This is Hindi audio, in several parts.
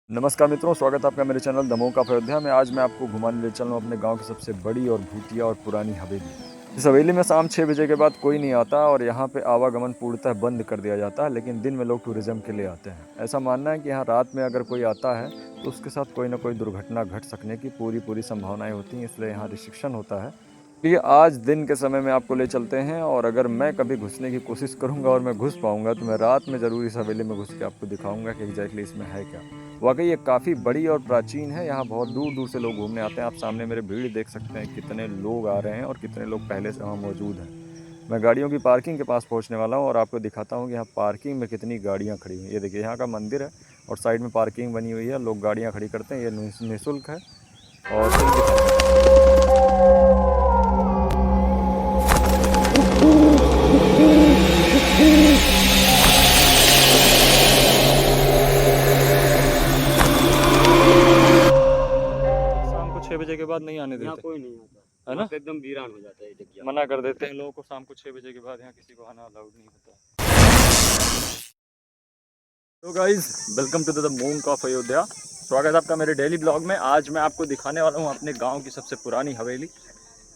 नमस्कार मित्रों, स्वागत है आपका मेरे चैनल दमोह का अयोध्या में। आज मैं आपको घुमाने ले चल रहा हूँ अपने गांव की सबसे बड़ी और भूतिया और पुरानी हवेली। इस हवेली में शाम 6 बजे के बाद कोई नहीं आता और यहाँ पे आवागमन पूर्णतः बंद कर दिया जाता है, लेकिन दिन में लोग टूरिज्म के लिए आते हैं। ऐसा मानना है कि यहाँ रात में अगर कोई आता है तो उसके साथ कोई ना कोई दुर्घटना घट सकने की पूरी संभावनाएँ होती हैं, इसलिए यहाँ रिस्ट्रिक्शन होता है। ये आज दिन के समय में आपको ले चलते हैं और अगर मैं कभी घुसने की कोशिश करूंगा और मैं घुस पाऊंगा तो मैं रात में ज़रूर इस हवेली में घुस के आपको दिखाऊंगा कि एग्जैक्टली इसमें है क्या। वाकई ये काफ़ी बड़ी और प्राचीन है, यहाँ बहुत दूर दूर से लोग घूमने आते हैं। आप सामने मेरे भीड़ देख सकते हैं, कितने लोग आ रहे हैं और कितने लोग पहले से वहाँ मौजूद हैं। मैं गाड़ियों की पार्किंग के पास पहुँचने वाला हूँ और आपको दिखाता हूँ कि यहाँ पार्किंग में कितनी गाड़ियाँ खड़ी हैं। ये देखिए, यहाँ का मंदिर है और साइड में पार्किंग बनी हुई है, लोग गाड़ियाँ खड़ी करते हैं। ये निःशुल्क है और शाम को 6 बजे के बाद नहीं आने यहाँ देते, कोई नहीं आता है ना? तो एकदम वीरान हो जाता है जगह। मना कर देते हैं लोगों को, शाम को 6 बजे के बाद यहाँ किसी को आना अलाउड नहीं होता। तो guys, welcome to the moon of Ayodhya. स्वागत है आपका मेरे डेली ब्लॉग में। आज मैं आपको दिखाने वाला हूँ अपने गांव की सबसे पुरानी हवेली।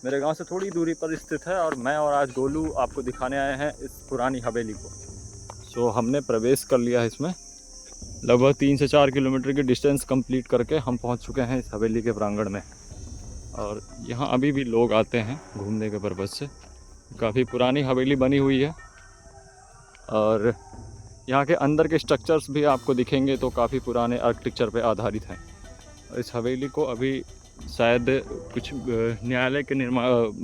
मेरे गांव से थोड़ी दूरी पर स्थित है और मैं और आज गोलू आपको दिखाने आए हैं इस पुरानी हवेली को। सो हमने प्रवेश कर लिया है इसमें। लगभग 3 से 4 किलोमीटर की डिस्टेंस कंप्लीट करके हम पहुंच चुके हैं इस हवेली के प्रांगण में। और यहाँ अभी भी लोग आते हैं घूमने के पर्पज़ से। काफ़ी पुरानी हवेली बनी हुई है और यहाँ के अंदर के स्ट्रक्चर्स भी आपको दिखेंगे तो काफ़ी पुराने आर्किटेक्चर पे आधारित हैं। इस हवेली को अभी शायद कुछ न्यायालय के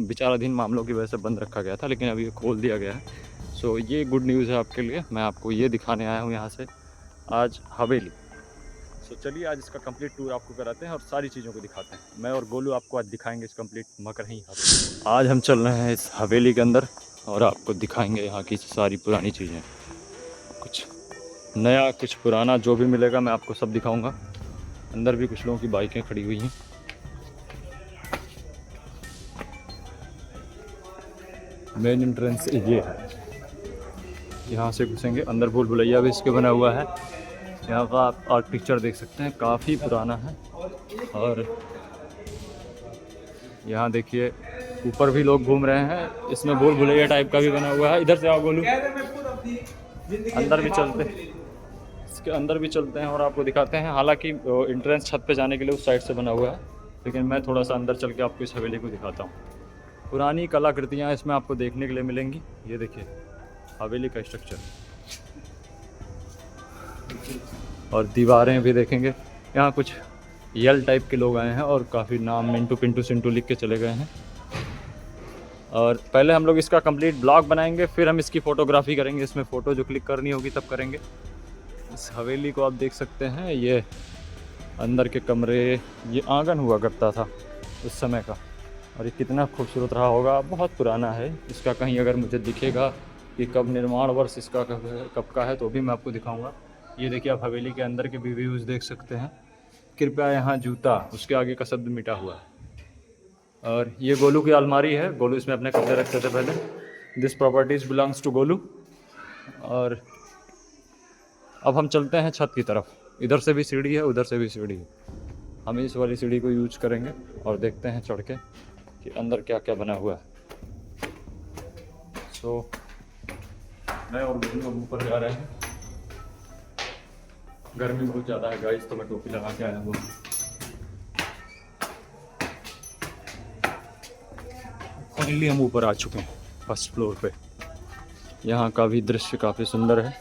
विचाराधीन मामलों की वजह से बंद रखा गया था, लेकिन अभी खोल दिया गया है। सो ये गुड न्यूज़ है आपके लिए। मैं आपको ये दिखाने आया हूँ यहाँ से आज हवेली। सो चलिए आज इसका कंप्लीट टूर आपको कराते हैं और सारी चीज़ों को दिखाते हैं। मैं और गोलू आपको आज दिखाएंगे इस कंप्लीट मकरही हवेली। आज हम चल रहे हैं इस हवेली के अंदर और आपको दिखाएंगे यहाँ की सारी पुरानी चीज़ें। कुछ नया कुछ पुराना जो भी मिलेगा मैं आपको सब दिखाऊंगा। अंदर भी कुछ लोगों की बाइकें खड़ी हुई हैं। मेन एंट्रेंस ये है, यहाँ से घुसेंगे अंदर। भूल भुलैया भी इसके बना हुआ है। यहाँ का आप आर्किटेक्चर देख सकते हैं, काफ़ी पुराना है। और यहाँ देखिए ऊपर भी लोग घूम रहे हैं, इसमें भूल भुलैया टाइप का भी बना हुआ है। इधर से आओ गोलू, अंदर भी चलते हैं, इसके अंदर भी चलते हैं और आपको दिखाते हैं। हालांकि एंट्रेंस छत पे जाने के लिए उस साइड से बना हुआ है, लेकिन मैं थोड़ा सा अंदर चल के आपको इस हवेली को दिखाता हूँ। पुरानी कलाकृतियाँ इसमें आपको देखने के लिए मिलेंगी। ये देखिए हवेली का स्ट्रक्चर और दीवारें भी देखेंगे। यहाँ कुछ यल टाइप के लोग आए हैं और काफ़ी नाम मिंटू पिंटू सिंटू लिख के चले गए हैं। और पहले हम लोग इसका कंप्लीट ब्लॉग बनाएंगे, फिर हम इसकी फ़ोटोग्राफी करेंगे। इसमें फ़ोटो जो क्लिक करनी होगी तब करेंगे। इस हवेली को आप देख सकते हैं, ये अंदर के कमरे, ये आंगन हुआ करता था उस समय का और ये कितना खूबसूरत रहा होगा। बहुत पुराना है इसका। कहीं अगर मुझे दिखेगा कि कब निर्माण वर्ष इसका कब का है तो भी मैं आपको दिखाऊंगा। ये देखिए आप हवेली के अंदर के भी व्यूज़ देख सकते हैं। कृपया यहाँ जूता, उसके आगे का शब्द मिटा हुआ है। और ये गोलू की अलमारी है, गोलू इसमें अपने कपड़े रखते थे पहले। This properties belongs to Golu. और अब हम चलते हैं छत की तरफ। इधर से भी सीढ़ी है, उधर से भी सीढ़ी है। हम इस वाली सीढ़ी को यूज करेंगे और देखते हैं चढ़ के कि अंदर क्या क्या बना हुआ है। सो मैं और गोलू अब ऊपर जा रहे हैं। गर्मी बहुत ज़्यादा है गाइस, तो मैं टोपी लगा के आया हूँ। फाइनली हम ऊपर आ चुके हैं फर्स्ट फ्लोर पे। यहाँ का भी दृश्य काफ़ी सुंदर है।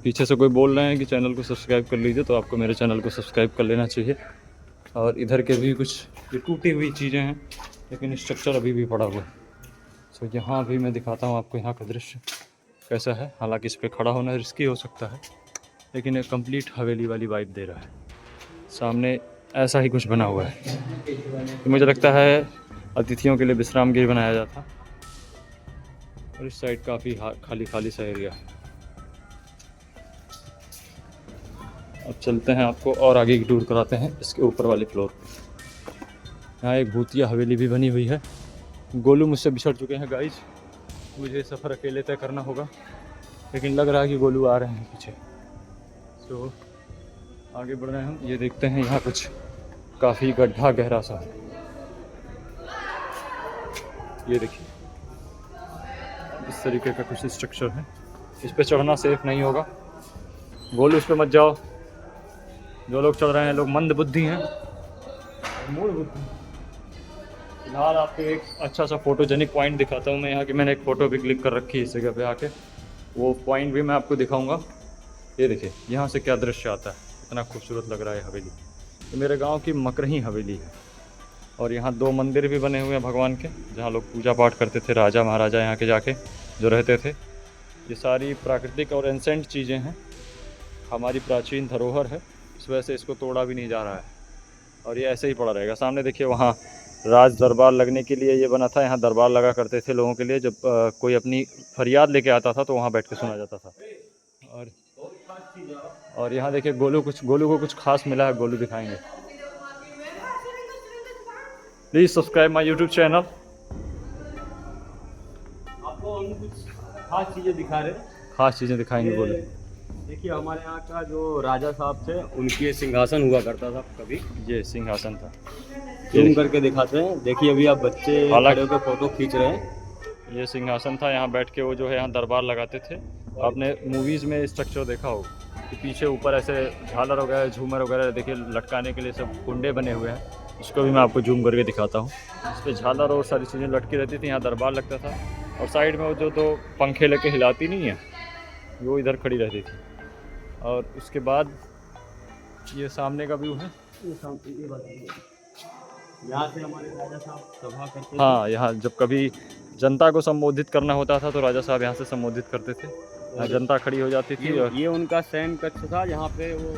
पीछे से कोई बोल रहे हैं कि चैनल को सब्सक्राइब कर लीजिए, तो आपको मेरे चैनल को सब्सक्राइब कर लेना चाहिए। और इधर के भी कुछ टूटी हुई चीज़ें हैं, लेकिन स्ट्रक्चर अभी भी पड़ा हुआ है। सो यहाँ भी मैं दिखाता हूँ आपको यहाँ का दृश्य कैसा है। हालांकि इस पर खड़ा होना रिस्की हो सकता है, लेकिन एक कंप्लीट हवेली वाली वाइब दे रहा है। सामने ऐसा ही कुछ बना हुआ है। तो मुझे लगता है अतिथियों के लिए विश्राम गृह बनाया जाता। और इस साइड काफ़ी खाली खाली सा एरिया है। अब चलते हैं, आपको और आगे की टूर कराते हैं इसके ऊपर वाले फ्लोर पे। यहाँ एक भूतिया हवेली भी बनी हुई है। गोलू मुझसे बिछड़ चुके हैं गाइस, मुझे सफ़र अकेले तय करना होगा। लेकिन लग रहा है कि गोलू आ रहे हैं पीछे। तो आगे बढ़ रहे हैं हम। ये देखते हैं यहाँ कुछ काफ़ी गड्ढा गहरा सा है। ये देखिए इस तरीके का कुछ स्ट्रक्चर है। इस पे चढ़ना सेफ नहीं होगा। गोलू इस पे मत जाओ। जो लोग चढ़ रहे हैं लोग मंद बुद्धि हैं, मूल बुद्धि। फिलहाल आपको एक अच्छा सा फोटोजेनिक पॉइंट दिखाता हूँ मैं यहाँ की। मैंने एक फ़ोटो भी क्लिक कर रखी है इस जगह पे आके। वो पॉइंट भी मैं आपको दिखाऊंगा। ये देखिए यहाँ से क्या दृश्य आता है, इतना खूबसूरत लग रहा है हवेली। तो मेरे गांव की मकरही हवेली है और यहाँ 2 मंदिर भी बने हुए हैं भगवान के, जहाँ लोग पूजा पाठ करते थे, राजा महाराजा यहाँ के जाके जो रहते थे। ये सारी प्राकृतिक और एंसेंट चीज़ें हैं, हमारी प्राचीन धरोहर है। इस वजह से इसको तोड़ा भी नहीं जा रहा है और ये ऐसे ही पड़ा रहेगा। सामने देखिए वहाँ राज दरबार लगने के लिए ये बना था। यहाँ दरबार लगा करते थे लोगों के लिए। जब कोई अपनी फरियाद लेके आता था तो वहाँ बैठ के सुना जाता था। और यहाँ देखिए गोलू को कुछ खास मिला है, गोलू दिखाएंगे। Please subscribe my YouTube channel. आपको हम कुछ खास चीज़ें दिखा रहे हैं। खास चीज़ें दिखाएंगे गोलू। देखिए हमारे यहाँ का जो राजा साहब थे उनकी सिंहासन हुआ करता था कभी। ये सिंहासन था। जूम करके दिखाते हैं। देखिए अभी आप बच्चे खड़े होकर फोटो खींच रहे हैं। ये सिंहासन था, यहाँ बैठ के वो जो है यहाँ दरबार लगाते थे। आपने मूवीज़ में स्ट्रक्चर देखा हो कि पीछे ऊपर ऐसे झालर वगैरह झूमर वगैरह देखिए लटकाने के लिए सब कुंडे बने हुए हैं। इसको भी मैं आपको जूम करके दिखाता हूँ। इस पर झालर और सारी चीज़ें लटकी रहती थी। यहाँ दरबार लगता था और साइड में वो जो 2 पंखे लेके हिलाती नहीं है वो इधर खड़ी रहती थी। और उसके बाद ये सामने का व्यू है। यहाँ से हमारे राजा साहब सभा करते थे। हाँ, यहाँ जब कभी जनता को संबोधित करना होता था तो राजा साहब यहाँ से संबोधित करते थे। यहाँ जनता खड़ी हो जाती थी। और ये उनका सैन कक्ष था जहाँ पे वो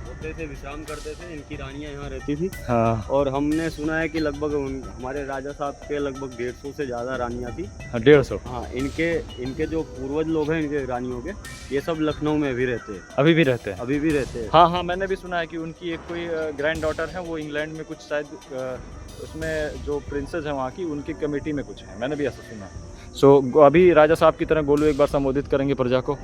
होते थे, विश्राम करते थे। इनकी रानियाँ यहाँ रहती थी। हाँ, और हमने सुना है कि लगभग हमारे राजा साहब के लगभग 150 से ज़्यादा रानियाँ थी। 150। हाँ, इनके जो पूर्वज लोग हैं इनके रानियों के, ये सब लखनऊ में भी रहते हैं। अभी भी रहते हैं। अभी भी रहते हैं। हाँ, मैंने भी सुना है कि उनकी एक कोई ग्रैंड डॉटर है, वो इंग्लैंड में कुछ शायद उसमें जो प्रिंसेस है वहाँ की, उनकी कमेटी में कुछ है। मैंने भी ऐसा सुना है। सो अभी राजा साहब की तरह गोलू एक बार संबोधित करेंगे प्रजा को।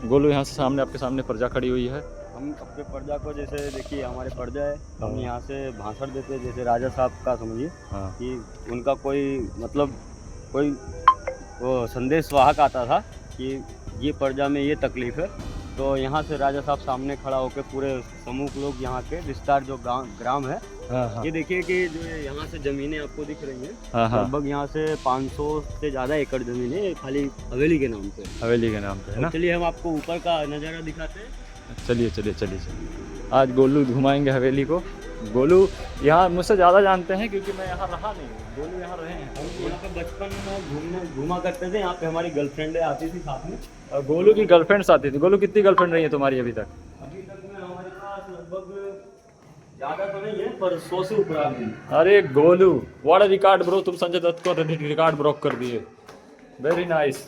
गोलू यहाँ से सामने आपके सामने प्रजा खड़ी हुई है। हम अपने प्रजा को, जैसे देखिए हमारे प्रजा है, हम यहाँ से भाषण देते हैं। जैसे राजा साहब का समझिए कि उनका कोई मतलब कोई वो संदेश वाहक आता था कि ये प्रजा में ये तकलीफ़ है, तो यहाँ से राजा साहब सामने खड़ा होकर पूरे समूह लोग यहाँ के विस्तार जो ग्राम है। ये देखिए कि जो यहाँ से ज़मीनें आपको दिख रही हैं, लगभग यहाँ से 500 से ज़्यादा एकड़ ज़मीन है खाली हवेली के नाम पे। हवेली के नाम पे है ना। चलिए हम आपको ऊपर का नज़ारा दिखाते हैं। चलिए। आज गोलू घुमाएंगे हवेली को। गोलू यहाँ मुझसे ज़्यादा जानते हैं क्योंकि मैं यहाँ रहा नहीं हूँ, गोलू यहाँ रहे हैं। हम यहाँ पे बचपन में घूमा करते थे। यहाँ पे हमारी गर्लफ्रेंड आती थी साथ में। और गोलू की गर्लफ्रेंड्स आती थी। गोलू कितनी गर्लफ्रेंड रही है तुम्हारी अभी तक? अभी तक में हमारे पास लगभग ज़्यादा तो नहीं है पर 100 से ऊपर आ गई। अरे Golu, what a record bro. तुम संजय दत्त को रिकॉर्ड ब्रोक कर दिए। Very nice,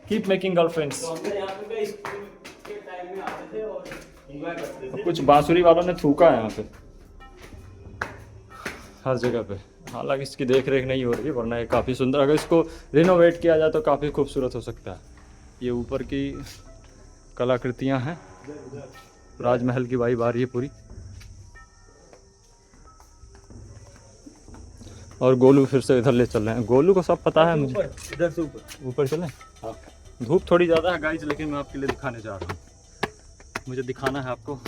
keep making girlfriends. तो हमने यहाँ पे स्कूल के टाइम में आते थे और एंजॉय करते थे। कुछ बांसुरी वालों ने थूका है यहाँ पे हर जगह पे। हालांकि इसकी देख रेख नहीं हो रही है, वरना ये काफ़ी सुंदर, अगर इसको रिनोवेट किया जाए तो काफ़ी खूबसूरत हो सकता है। ये ऊपर की कलाकृतियाँ हैं, राजमहल की वाइब आ रही है पूरी। और गोलू फिर से इधर ले चल रहे हैं। गोलू को सब पता है मुझे। इधर से ऊपर चलें? हाँ। धूप थोड़ी ज़्यादा है गाइस, लेकिन मैं आपके लिए दिखाने जा रहा हूँ। मुझे दिखाना है आपको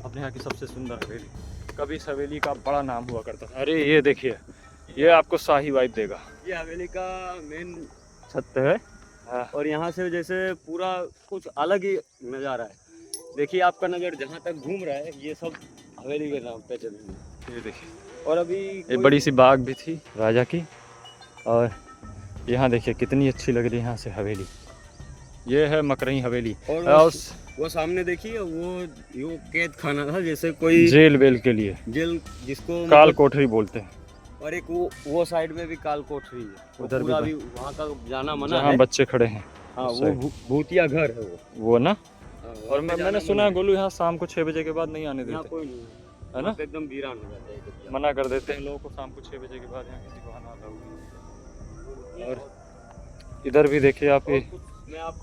अपने यहाँ की सबसे सुंदर हवेली। कभी इस हवेली का बड़ा नाम हुआ करता था। अरे ये देखिए, ये आपको शाही वाइब देगा। ये हवेली का मेन छत है। और यहाँ से जैसे पूरा कुछ अलग ही नज़ारा है। देखिए आपका नज़र जहाँ तक घूम रहा है ये सब हवेली के नाम पे जमीन है। ये देखिए। और अभी एक बड़ी सी बाग भी थी राजा की। और यहाँ देखिए कितनी अच्छी लग रही है यहाँ से हवेली। ये है मकरई हवेली। और वो सामने देखिए वो कैद खाना था, जैसे कोई जेल वेल के लिए, जेल जिसको काल कोठरी बोलते हैं। और एक वो साइड में भी काल कोठरी है, उधर भी वहाँ का जाना मना है। जहाँ बच्चे खड़े हैं। हाँ, वो भूतिया घर है वो ना। और मैंने सुना है गोलू यहाँ शाम को 6 बजे के बाद नहीं आने देते। कोई नहीं है ना, एकदम वीरान हो जाता है। मना कर देते हैं लोगों को शाम को 6 बजे के बाद यहाँ किसी को आना होगा। और इधर भी देखिए आप ये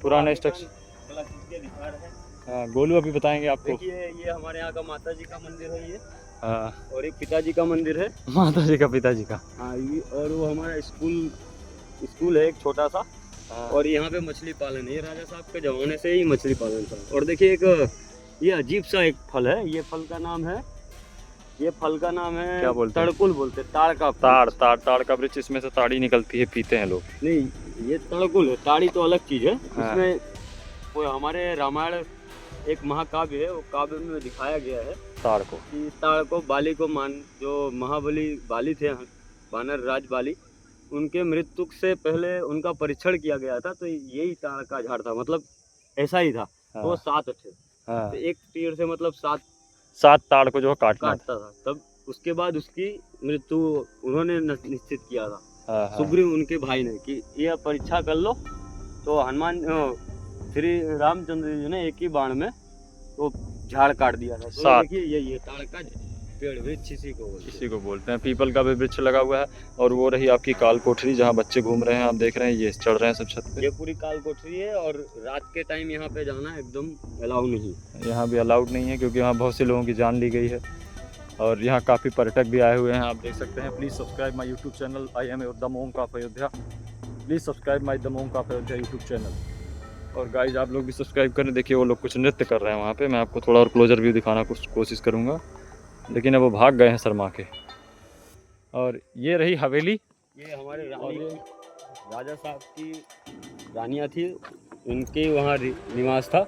पुराने स्ट्रक्चर। कलाकृतियाँ दिखा रहे हैं। हाँ, गोलू अभी बताएंगे आपको। देखिए ये हमारे यहाँ का माता जी का मंदिर है ये, हाँ, और एक पिताजी का मंदिर है। माता जी का पिताजी का। हाँ ये, और वो हमारा स्कूल है एक छोटा सा। हाँ, और यहाँ पे मछली पालन है, ये राजा साहब के जमाने से ही मछली पालन था। और देखिए एक ये अजीब सा एक फल है, ये फल का नाम है क्या बोलते हैं? तड़कुल बोलते हैं, ताड़ का फल। ताड़ का वृक्ष, इसमें से ताड़ी निकलती है, पीते हैं लोग। नहीं ये तड़कुल है, ताड़ी तो अलग चीज है। हाँ। इसमें वो हमारे रामायण एक महाकाव्य है, वो काव्य में दिखाया गया है ताड़ को। कि ताड़ को बाली को जो महाबली बाली थे, वानर राज बाली, उनके मृत्यु से पहले उनका परीक्षण किया गया था, तो यही ताड़ का झाड़ था, मतलब ऐसा ही था। हाँ, तो 7 थे, हाँ, तो एक तीर से मतलब 7 ताड़ को जो है काटना था। काटता था। तब उसके बाद उसकी मृत्यु उन्होंने निश्चित किया था, हाँ, हाँ, सुग्रीव उनके भाई ने, कि यह परीक्षा कर लो। तो हनुमान श्री रामचंद्र जी ने एक ही बाण में तो झाड़ काट दिया था। तो 7। देखिए ये ताड़ का पेड़ वृक्ष इसी को बोलते हैं। इसी को बोलते हैं। पीपल का भी वृक्ष लगा हुआ है। और वो रही आपकी काल कोठरी, जहाँ बच्चे घूम रहे हैं, आप देख रहे हैं, ये चढ़ रहे हैं सब छत पे। ये पूरी काल कोठरी है, और रात के टाइम यहाँ पे जाना एकदम अलाउ नहीं। यहाँ भी अलाउड नहीं है, क्योंकि यहाँ बहुत से लोगों की जान ली गई है। और यहाँ काफ़ी पर्यटक भी आए हुए हैं, आप देख सकते हैं। Please subscribe my YouTube channel, I am the monk of Ayodhya. Please subscribe my the monk of Ayodhya YouTube channel. और गाइज आप लोग भी सब्सक्राइब करें। देखिए वो लोग कुछ नृत्य कर रहे हैं वहाँ पे। मैं आपको थोड़ा और क्लोजर व्यू दिखाना कोशिश करूँगा, लेकिन अब वो भाग गए हैं शर्मा के। और ये रही हवेली। ये हमारे राजा साहब की रानियाँ थी, उनके वहाँ निवास था।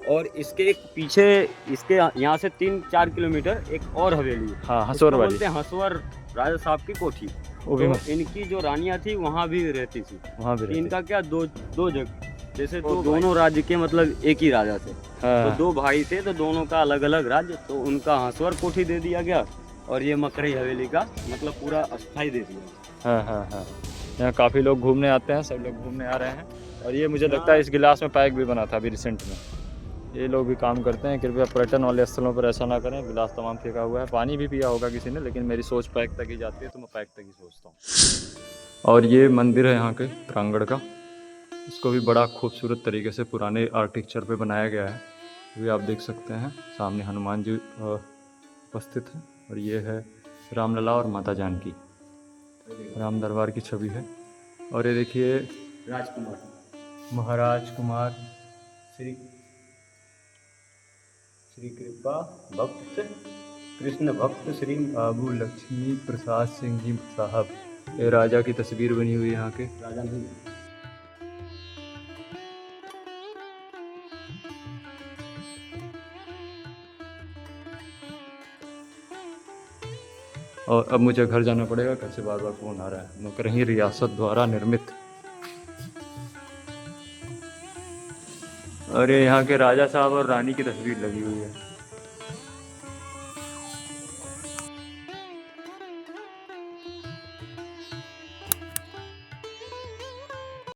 और इसके एक पीछे, इसके यहाँ से 3-4 किलोमीटर एक और हवेली है। हाँ, हसवर वाली। बोलते हैं हसवर राजा साहब की कोठी। वो भी तो इनकी जो रानियाँ थी वहाँ भी रहती थी। वहाँ भी रहती। इनका क्या दो जगह, जैसे दोनों राज्य के मतलब एक ही राजा थे। हाँ, तो 2 भाई थे, तो दोनों का अलग अलग राज्य, तो उनका हसवर कोठी दे दिया गया, और ये मकरई हवेली का मतलब पूरा अस्थाई दे दिया। हाँ, हाँ, हाँ। यहाँ काफ़ी लोग घूमने आते हैं, सब लोग घूमने आ रहे हैं। और ये मुझे लगता है इस गिलास में पैक भी बना था अभी रिसेंट में। ये लोग भी काम करते हैं। कृपया पर्यटन वाले स्थलों पर ऐसा ना करें। गिलास तमाम फेंका हुआ है। पानी भी पिया होगा किसी ने, लेकिन मेरी सोच पैक तक ही जाती है, तो मैं पैक तक ही सोचता हूँ। और ये मंदिर है यहाँ के प्रांगण का। इसको भी बड़ा खूबसूरत तरीके से पुराने आर्किटेक्चर पे बनाया गया है। ये आप देख सकते हैं, सामने हनुमान जी उपस्थित हैं। और ये है रामलला और माता जानकी, राम दरबार की छवि है। और ये देखिए राजकुमार महाराज कुमार श्री कृपा भक्त कृष्ण भक्त श्री बाबू लक्ष्मी प्रसाद सिंह जी साहब। ये राजा की तस्वीर बनी हुई है यहाँ के। राजा नहीं। और अब मुझे घर जाना पड़ेगा, घर से बार बार फ़ोन आ रहा है। नौकरही रियासत द्वारा निर्मित। और ये यहाँ के राजा साहब और रानी की तस्वीर लगी हुई है।